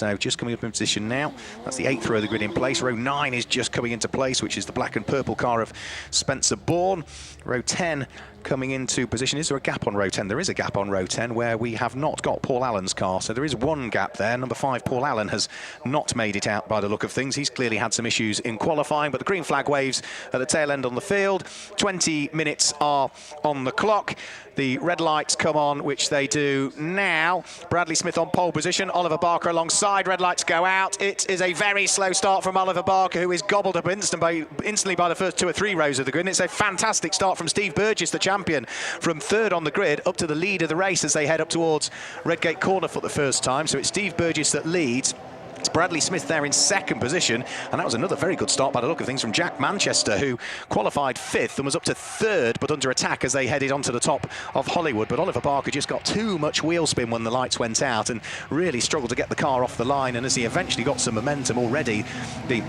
So just coming up in position now. That's the 8th row of the grid in place. Row 9 is just coming into place, which is the black and purple car of Spencer Bourne. Row 10 coming into position. Is there a gap on row 10? There is a gap on row 10 where we have not got Paul Allen's car. So there is one gap there. Number 5, Paul Allen, has not made it out by the look of things. He's clearly had some issues in qualifying, but the green flag waves at the tail end on the field. 20 minutes are on the clock. The red lights come on, which they do now. Bradley Smith on pole position. Oliver Barker alongside. Red lights go out. It is a very slow start from Oliver Barker, who is gobbled up instantly by the first 2 or 3 rows of the grid. And it's a fantastic start from Steve Burgess, the champion, from 3rd on the grid up to the lead of the race as they head up towards Redgate Corner for the first time. So it's Steve Burgess that leads. It's Bradley Smith there in 2nd position, and that was another very good start by the look of things from Jack Manchester, who qualified 5th and was up to 3rd but under attack as they headed onto the top of Hollywood. But Oliver Barker just got too much wheel spin when the lights went out and really struggled to get the car off the line, and as he eventually got some momentum already, the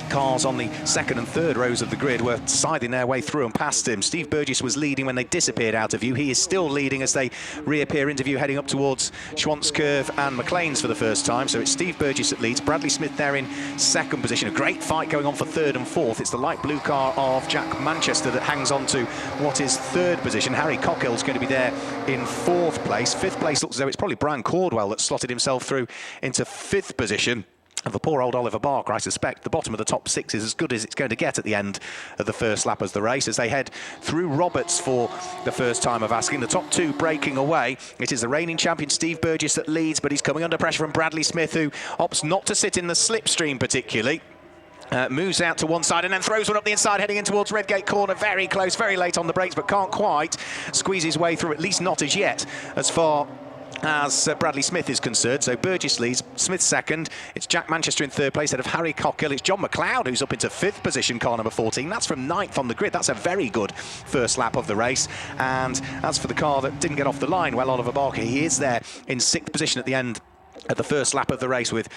cars on the 2nd and 3rd rows of the grid were siding their way through and past him. Steve Burgess was leading when they disappeared out of view. He is still leading as they reappear into view, heading up towards Schwantz Curve and McLean's for the first time. So it's Steve Burgess that leads. Bradley Smith there in 2nd position. A great fight going on for 3rd and 4th. It's the light blue car of Jack Manchester that hangs on to what is 3rd position. Harry Cockill's going to be there in 4th place. 5th place looks as though it's probably Brian Caldwell that slotted himself through into 5th position. And for poor old Oliver Barker, I suspect the bottom of the top 6 is as good as it's going to get at the end of the first lap of the race as they head through Roberts for the first time of asking. The top 2 breaking away. It is the reigning champion Steve Burgess that leads, but he's coming under pressure from Bradley Smith, who opts not to sit in the slipstream particularly. Moves out to one side and then throws one up the inside, heading in towards Redgate Corner. Very close, very late on the brakes, but can't quite squeeze his way through, at least not as yet, as far as Bradley Smith is concerned. So Burgess leads, Smith 2nd. It's Jack Manchester in 3rd place, ahead of Harry Cockill. It's John McLeod who's up into 5th position, car number 14. That's from 9th on the grid. That's a very good first lap of the race. And as for the car that didn't get off the line, well, Oliver Barker, he is there in 6th position at the end at the first lap of the race, with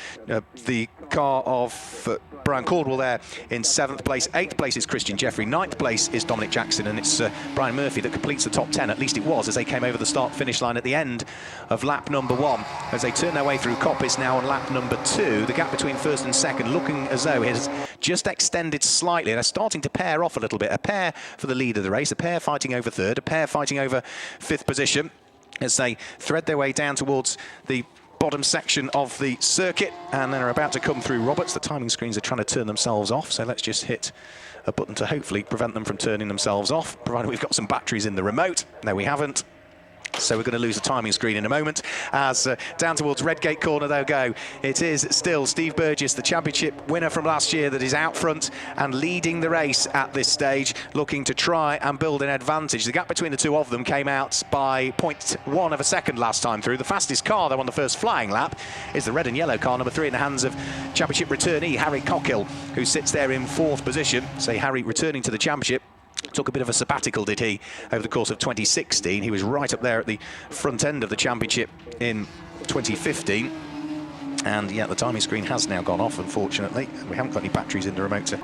the car of Brian Caldwell there in 7th place. 8th place is Christian Jeffrey. 9th place is Dominic Jackson, and it's Brian Murphy that completes the top 10. At least it was, as they came over the start-finish line at the end of lap number 1. As they turn their way through Coppice now on lap number 2, the gap between 1st and 2nd looking as though it has just extended slightly. They're starting to pair off a little bit. A pair for the lead of the race, a pair fighting over 3rd, a pair fighting over 5th position as they thread their way down towards the bottom section of the circuit, and then are about to come through Roberts. The timing screens are trying to turn themselves off, so let's just hit a button to hopefully prevent them from turning themselves off, provided we've got some batteries in the remote. No, we haven't. So we're going to lose the timing screen in a moment. As down towards Redgate Corner they'll go. It is still Steve Burgess, the championship winner from last year, that is out front and leading the race at this stage, looking to try and build an advantage. The gap between the 2 of them came out by 0.1 of a second last time through. The fastest car, though, on the first flying lap is the red and yellow car, number 3, in the hands of championship returnee Harry Cockill, who sits there in 4th position. Say Harry returning to the championship. Took a bit of a sabbatical, did he, over the course of 2016. He was right up there at the front end of the championship in 2015. And yeah, the timing screen has now gone off, unfortunately. We haven't got any batteries in the remote to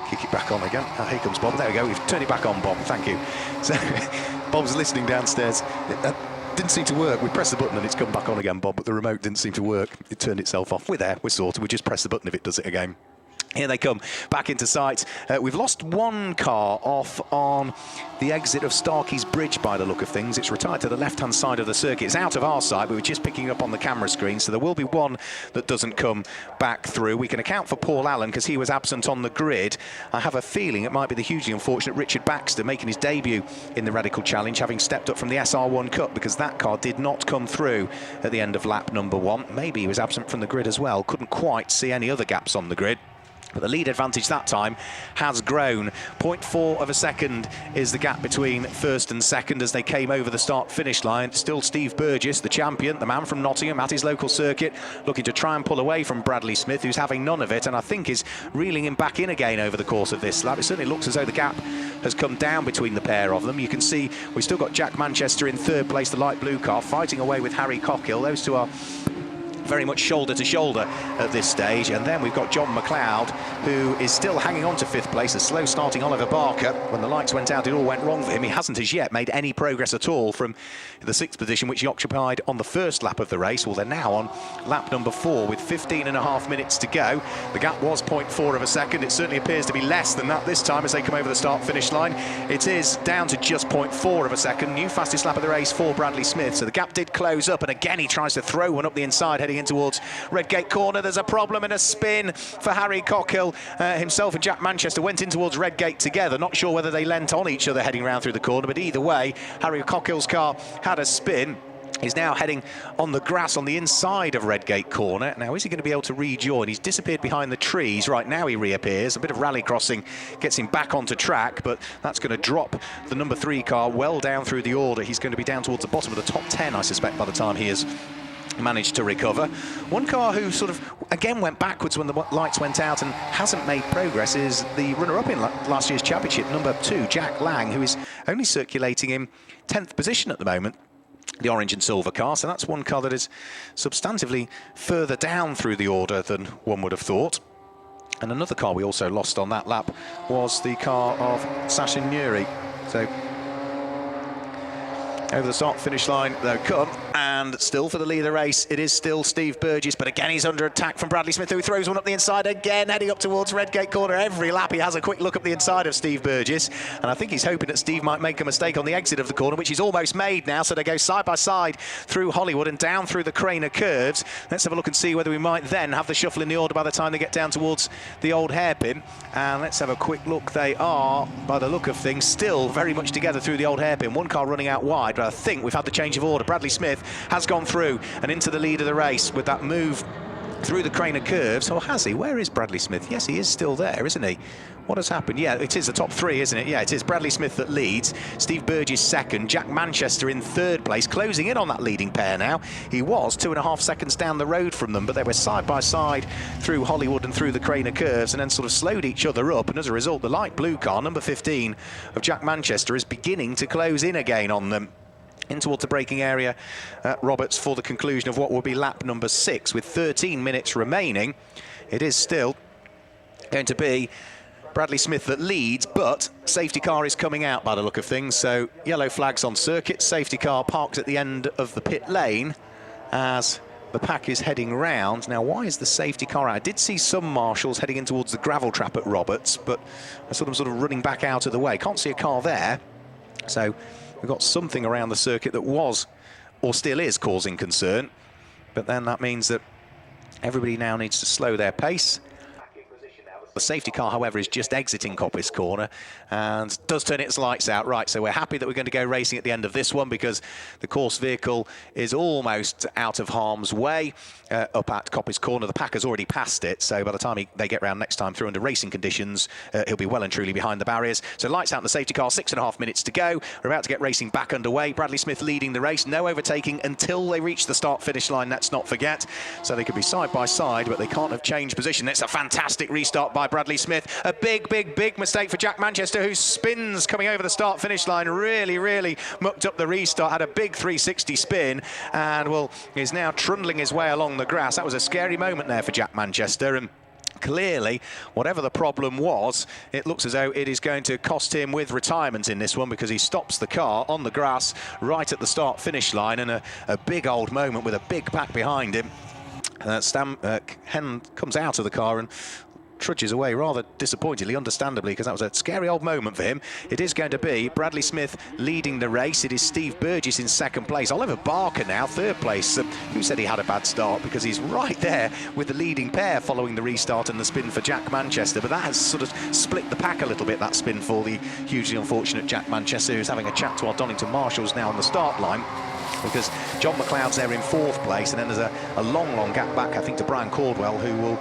kick it back on again. Oh, here comes Bob. There we go. We've turned it back on, Bob. Thank you. So Bob's listening downstairs. That didn't seem to work. We pressed the button and it's come back on again, Bob, but the remote didn't seem to work. It turned itself off. We're there. We're sorted. We just press the button if it does it again. Here they come back into sight. We've lost one car off on the exit of Starkey's Bridge by the look of things. It's retired to the left-hand side of the circuit. It's out of our sight, but we're just picking up on the camera screen, so there will be one that doesn't come back through. We can account for Paul Allen because he was absent on the grid. I have a feeling it might be the hugely unfortunate Richard Baxter making his debut in the Radical Challenge, having stepped up from the SR1 Cup, because that car did not come through at the end of lap number 1. Maybe he was absent from the grid as well. Couldn't quite see any other gaps on the grid. But the lead advantage that time has grown. 0.4 of a second is the gap between 1st and 2nd as they came over the start-finish line. Still Steve Burgess, the champion, the man from Nottingham at his local circuit, looking to try and pull away from Bradley Smith, who's having none of it, and I think is reeling him back in again over the course of this lap. It certainly looks as though the gap has come down between the pair of them. You can see we've still got Jack Manchester in 3rd place, the light blue car, fighting away with Harry Cockill. Those two are very much shoulder to shoulder at this stage. And then we've got John McLeod, who is still hanging on to 5th place. A slow starting Oliver Barker. When the lights went out, it all went wrong for him. He hasn't as yet made any progress at all from the 6th position, which he occupied on the first lap of the race. Well, they're now on lap number 4 with 15.5 minutes to go. The gap was 0.4 of a second. It certainly appears to be less than that this time as they come over the start-finish line. It is down to just 0.4 of a second. New fastest lap of the race for Bradley Smith. So the gap did close up, and again he tries to throw one up the inside heading in towards Redgate Corner. There's a problem and a spin for Harry Cockhill. Himself and Jack Manchester went in towards Redgate together. Not sure whether they leant on each other heading round through the corner, but either way, Harry Cockhill's car had a spin. He's now heading on the grass on the inside of Redgate Corner. Now, is he going to be able to rejoin? He's disappeared behind the trees. Right now he reappears. A bit of rally crossing gets him back onto track, but that's going to drop the number 3 car well down through the order. He's going to be down towards the bottom of the top 10, I suspect, by the time he has managed to recover. One car who sort of again went backwards when the lights went out and hasn't made progress is the runner-up in last year's championship, number 2, Jack Lang, who is only circulating in 10th position at the moment, the orange and silver car. So that's one car that is substantively further down through the order than one would have thought. And another car we also lost on that lap was the car of Sachin Nuri. So over the start-finish line they'll come, and still for the lead of the race, it is still Steve Burgess, but again he's under attack from Bradley Smith, who throws one up the inside again, heading up towards Redgate Corner. Every lap he has a quick look up the inside of Steve Burgess, and I think he's hoping that Steve might make a mistake on the exit of the corner, which he's almost made now. So they go side by side through Hollywood and down through the Craner curves. Let's have a look and see whether we might then have the shuffle in the order by the time they get down towards the old hairpin. And let's have a quick look. They are, by the look of things, still very much together through the old hairpin. One car running out wide, but I think we've had the change of order. Bradley Smith has gone through and into the lead of the race with that move through the Craner curves. Or has he? Where is Bradley Smith? Yes, he is still there, isn't he? What has happened? Yeah, it is the top 3, isn't it? Yeah, it is Bradley Smith that leads, Steve Burgess second, Jack Manchester in 3rd place, closing in on that leading pair now. He was 2.5 seconds down the road from them, but they were side by side through Hollywood and through the Craner curves, and then sort of slowed each other up. And as a result, the light blue car, number 15 of Jack Manchester, is beginning to close in again on them, in towards the braking area at Roberts for the conclusion of what will be lap number 6 with 13 minutes remaining. It is still going to be Bradley Smith that leads, but safety car is coming out by the look of things. So yellow flags on circuit, safety car parked at the end of the pit lane as the pack is heading round. Now, why is the safety car out? I did see some marshals heading in towards the gravel trap at Roberts, but I saw them sort of running back out of the way. Can't see a car there. So we've got something around the circuit that was, or still is, causing concern. But then that means that everybody now needs to slow their pace. The safety car, however, is just exiting Coppice Corner and does turn its lights out. Right, so we're happy that we're going to go racing at the end of this one because the course vehicle is almost out of harm's way up at Coppice Corner. The pack has already passed it, so by the time they get round next time through under racing conditions, he'll be well and truly behind the barriers. So lights out in the safety car, 6.5 minutes to go. We're about to get racing back underway. Bradley Smith leading the race, no overtaking until they reach the start-finish line, let's not forget. So they could be side by side, but they can't have changed position. It's a fantastic restart by Bradley Smith. A big mistake for Jack Manchester, who spins coming over the start-finish line. Really mucked up the restart, had a big 360 spin, and, well, is now trundling his way along the grass. That was a scary moment there for Jack Manchester, and clearly, whatever the problem was, it looks as though it is going to cost him with retirement in this one, because he stops the car on the grass right at the start-finish line, and a big old moment with a big pack behind him. Hen comes out of the car and trudges away rather disappointedly, understandably, because that was a scary old moment for him. It is going to be Bradley Smith leading the race. It is Steve Burgess in 2nd place. Oliver Barker now 3rd place. Who said he had a bad start, because he's right there with the leading pair following the restart and the spin for Jack Manchester. But that has sort of split the pack a little bit, that spin for the hugely unfortunate Jack Manchester, who's having a chat to our Donington marshals now on the start line, because John McLeod's there in 4th place, and then there's a long gap back, I think, to Brian Caldwell, who will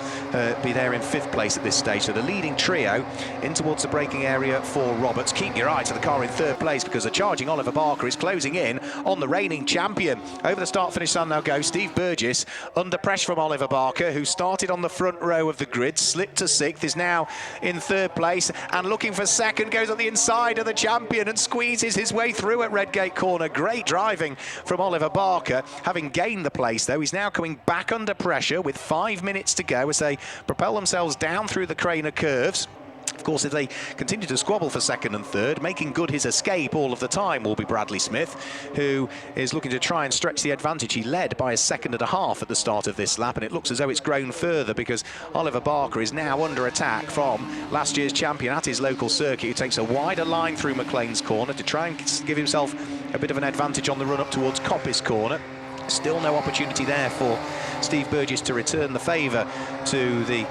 be there in 5th place at this stage. So the leading trio in towards the braking area for Roberts. Keep your eye to the car in 3rd place, because the charging Oliver Barker is closing in on the reigning champion. Over the start-finish line now goes Steve Burgess, under pressure from Oliver Barker, who started on the front row of the grid, slipped to 6th, is now in 3rd place, and looking for 2nd, goes on the inside of the champion and squeezes his way through at Redgate Corner. Great driving from Oliver Barker. Having gained the place, though, he's now coming back under pressure with 5 minutes to go as they propel themselves down through the Craner curves. Of course, if they continue to squabble for second and third, making good his escape all of the time will be Bradley Smith, who is looking to try and stretch the advantage. He led by a second and a half at the start of this lap, and it looks as though it's grown further because Oliver Barker is now under attack from last year's champion at his local circuit, who takes a wider line through McLean's corner to try and give himself a bit of an advantage on the run up towards Coppice corner. Still no opportunity there for Steve Burgess to return the favour to the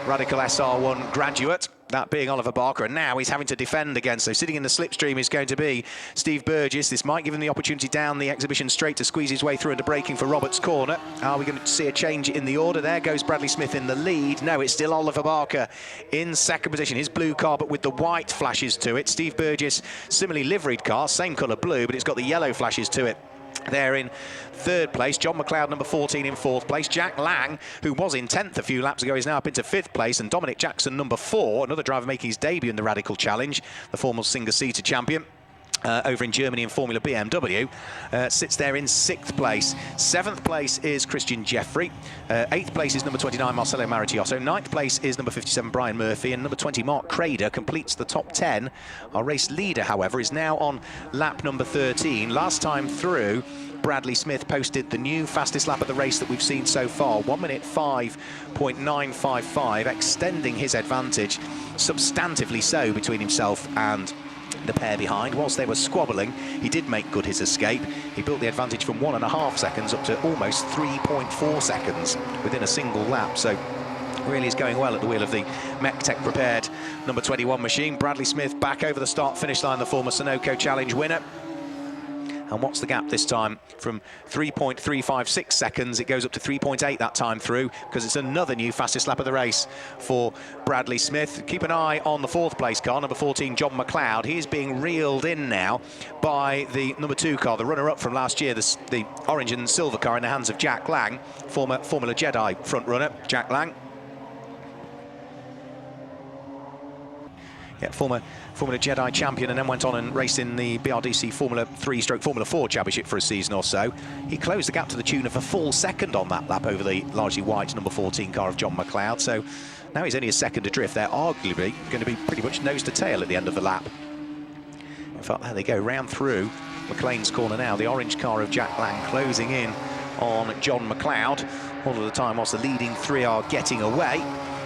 Radical SR1 graduate, that being Oliver Barker, and now he's having to defend again. So sitting in the slipstream is going to be Steve Burgess. This might give him the opportunity down the exhibition straight to squeeze his way through into braking for Roberts' corner. Are we going to see a change in the order? There goes Bradley Smith in the lead. No, it's still Oliver Barker in second position. His blue car, but with the white flashes to it. Steve Burgess, similarly liveried car, same colour blue, but it's got the yellow flashes to it. They're in third place. John McLeod, number 14, in fourth place. Jack Lang, who was in 10th a few laps ago, is now up into fifth place. And Dominic Jackson, number 4, another driver making his debut in the Radical Challenge, the former Singer-Seater champion. Over in Germany in Formula BMW, sits there in 6th place. 7th place is Christian Jeffrey. 8th place is number 29, Marcelo Maritiotto. 9th place is number 57, Brian Murphy. And number 20, Mark Crader, completes the top 10. Our race leader, however, is now on lap number 13. Last time through, Bradley Smith posted the new fastest lap of the race that we've seen so far, 1 minute 5.955, extending his advantage substantively so between himself and the pair behind. Whilst they were squabbling, he did make good his escape. He built the advantage from 1.5 seconds up to almost 3.4 seconds within a single lap. So really is going well at the wheel of the MECTEC prepared number 21 machine. Bradley Smith back over the start-finish line, the former Sunoco Challenge winner. And what's the gap this time? From 3.356 seconds, it goes up to 3.8 that time through, because it's another new fastest lap of the race for Bradley Smith. Keep an eye on the 4th place car, number 14, John McLeod. He is being reeled in now by the number 2 car, the runner-up from last year, the orange and silver car in the hands of Jack Lang, former Formula Jedi front-runner, Jack Lang. Yeah, former Formula Jedi champion, and then went on and raced in the BRDC Formula 3/Formula 4 championship for a season or so. He closed the gap to the tune of a full second on that lap over the largely white number 14 car of John McLeod. So now he's only a second adrift. They're arguably going to be pretty much nose to tail at the end of the lap. In fact, there they go, round through McLean's corner now. The orange car of Jack Lang closing in on John McLeod all of the time whilst the leading 3 are getting away.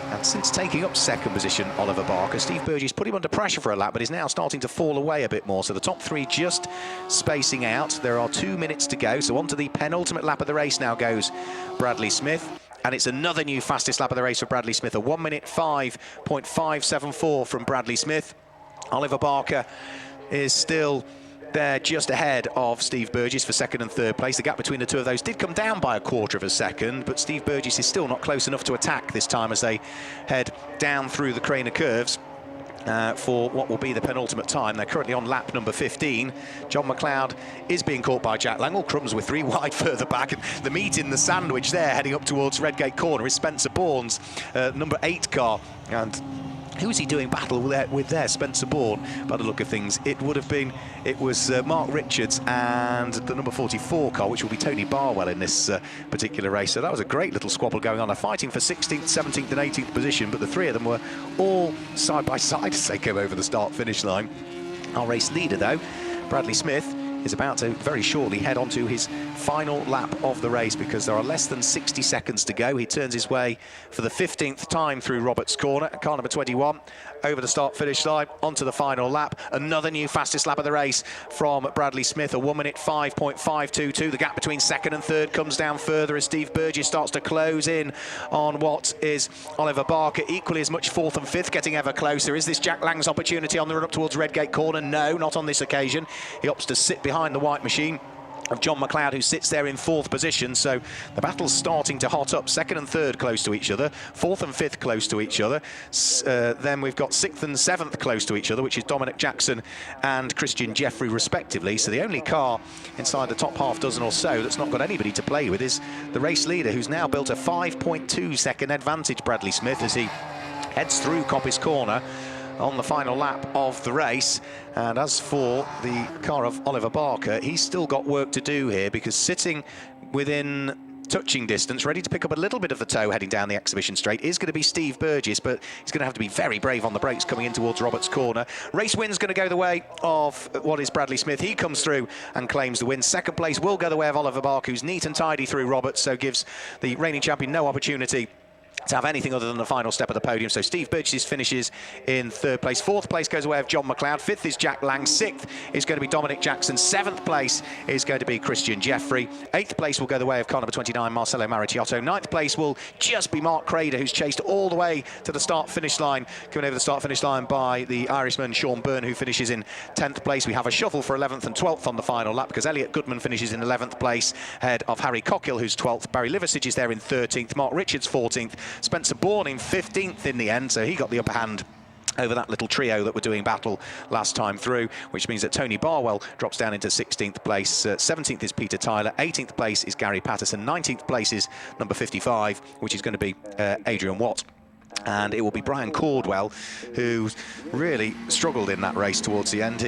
And since taking up second position, Oliver Barker, Steve Burgess put him under pressure for a lap, but is now starting to fall away a bit more. So the top 3 just spacing out. There are 2 minutes to go. So on to the penultimate lap of the race now goes Bradley Smith. And it's another new fastest lap of the race for Bradley Smith, a 1 minute 5.574 from Bradley Smith. Oliver Barker is still there just ahead of Steve Burgess for second and third place. The gap between the two of those did come down by a quarter of a second, but Steve Burgess is still not close enough to attack this time as they head down through the Craner curves for what will be the penultimate time. They're currently on lap number 15. John McLeod is being caught by Jack Lang. All crumbs with 3 wide further back. And the meat in the sandwich there heading up towards Redgate Corner is Spencer Bourne's number 8 car. And who is he doing battle with there? Spencer Bourne, by the look of things. It was Mark Richards and the number 44 car, which will be Tony Barwell in this particular race. So that was a great little squabble going on. They're fighting for 16th, 17th and 18th position, but the 3 of them were all side by side as they came over the start-finish line. Our race leader, though, Bradley Smith, is about to very shortly head on to his final lap of the race because there are less than 60 seconds to go. He turns his way for the 15th time through Roberts' corner, car number 21, over the start-finish line, onto the final lap. Another new fastest lap of the race from Bradley Smith, a 1 minute 5.522. The gap between second and third comes down further as Steve Burgess starts to close in on what is Oliver Barker. Equally as much 4th and 5th, getting ever closer. Is this Jack Lang's opportunity on the run up towards Redgate Corner? No, not on this occasion. He opts to sit behind the white machine of John McLeod, who sits there in 4th position. So the battle's starting to hot up. 2nd and 3rd close to each other, 4th and 5th close to each other. Then we've got 6th and 7th close to each other, which is Dominic Jackson and Christian Jeffrey respectively. So the only car inside the top half dozen or so that's not got anybody to play with is the race leader, who's now built a 5.2 second advantage, Bradley Smith, as he heads through Coppice Corner on the final lap of the race. And as for the car of Oliver Barker, he's still got work to do here, because sitting within touching distance, ready to pick up a little bit of the tow heading down the exhibition straight, is going to be Steve Burgess, but he's going to have to be very brave on the brakes coming in towards Roberts' corner. Race win's going to go the way of what is Bradley Smith. He comes through and claims the win. Second place will go the way of Oliver Barker, who's neat and tidy through Roberts, so gives the reigning champion no opportunity to have anything other than the final step of the podium. So Steve Burgess finishes in third place. Fourth place goes away of John McLeod. Fifth is Jack Lang. Sixth is going to be Dominic Jackson. Seventh place is going to be Christian Jeffrey. Eighth place will go the way of car number 29, Marcelo Maricciotto. Ninth place will just be Mark Crader, who's chased all the way to the start-finish line, coming over the start-finish line by the Irishman Sean Byrne, who finishes in 10th place. We have a shuffle for 11th and 12th on the final lap, because Elliot Goodman finishes in 11th place, ahead of Harry Cockhill, who's 12th. Barry Liversidge is there in 13th. Mark Richards 14th. Spencer Bourne in 15th in the end, so he got the upper hand over that little trio that were doing battle last time through, which means that Tony Barwell drops down into 16th place. 17th is Peter Tyler. 18th place is Gary Patterson. 19th place is number 55, which is going to be Adrian Watt. And it will be Brian Cordwell, who really struggled in that race towards the end.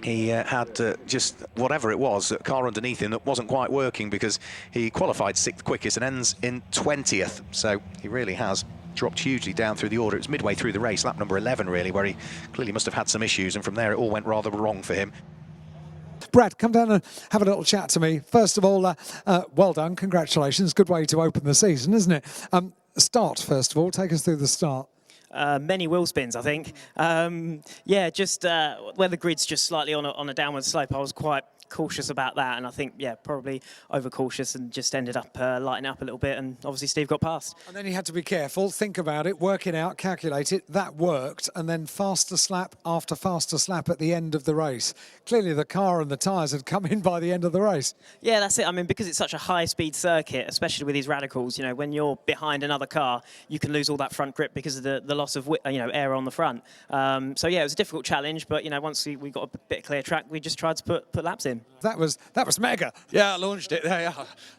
He had just whatever it was, a car underneath him that wasn't quite working, because he qualified 6th quickest and ends in 20th. So he really has dropped hugely down through the order. It was midway through the race, lap number 11 really, where he clearly must have had some issues, and from there it all went rather wrong for him. Brad, come down and have a little chat to me. First of all, well done, congratulations. Good way to open the season, isn't it? Start, first of all, take us through the start. Many wheel spins, I think. Yeah, just where the grid's just slightly on a downward slope, I was quite cautious about that, and I think, yeah, probably overcautious and just ended up lighting up a little bit, and obviously Steve got past. And then you had to be careful, think about it, work it out, calculate it. That worked, and then faster slap after faster slap at the end of the race. Clearly the car and the tyres had come in by the end of the race. Yeah, that's it. I mean, because it's such a high-speed circuit, especially with these radicals, you know, when you're behind another car, you can lose all that front grip because of the loss of air on the front. So yeah, it was a difficult challenge, but you know, once we got a bit clear track, we just tried to put laps in. That was mega. Yeah, I launched it there. Yeah.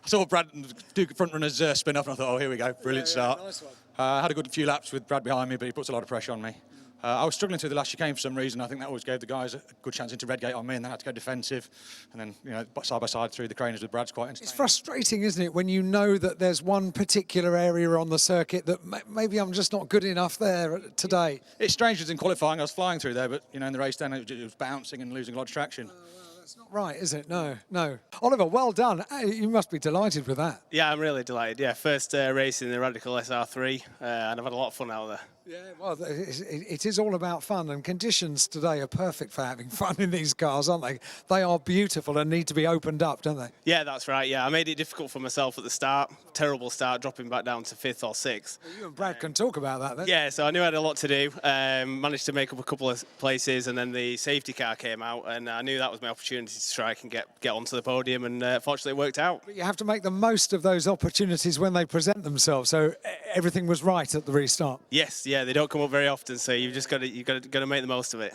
I saw Brad do front runners spin off, and I thought, oh, here we go, brilliant start. Nice one. I had a good few laps with Brad behind me, but he puts a lot of pressure on me. I was struggling through the last chicane for some reason. I think that always gave the guys a good chance into Redgate on me, and then I had to go defensive. And then, you know, side by side through the craners with Brad's quite entertaining. It's frustrating, isn't it, when you know that there's one particular area on the circuit that maybe I'm just not good enough there today. It's strange because in qualifying I was flying through there, but, you know, in the race then it was bouncing and losing a lot of traction. That's not right, is it? No. Oliver, well done. You must be delighted with that. Yeah, I'm really delighted. Yeah, first race in the Radical SR3, and I've had a lot of fun out there. Yeah, well, it is all about fun, and conditions today are perfect for having fun in these cars, aren't they? They are beautiful and need to be opened up, don't they? Yeah, that's right. Yeah, I made it difficult for myself at the start. Terrible start, dropping back down to 5th or 6th. Well, you and Brad can talk about that then. Yeah, so I knew I had a lot to do. Managed to make up a couple of places, and then the safety car came out, and I knew that was my opportunity to strike and get onto the podium, and fortunately it worked out. But you have to make the most of those opportunities when they present themselves, so everything was right at the restart. Yes, yeah, they don't come up very often, so you've just got to make the most of it.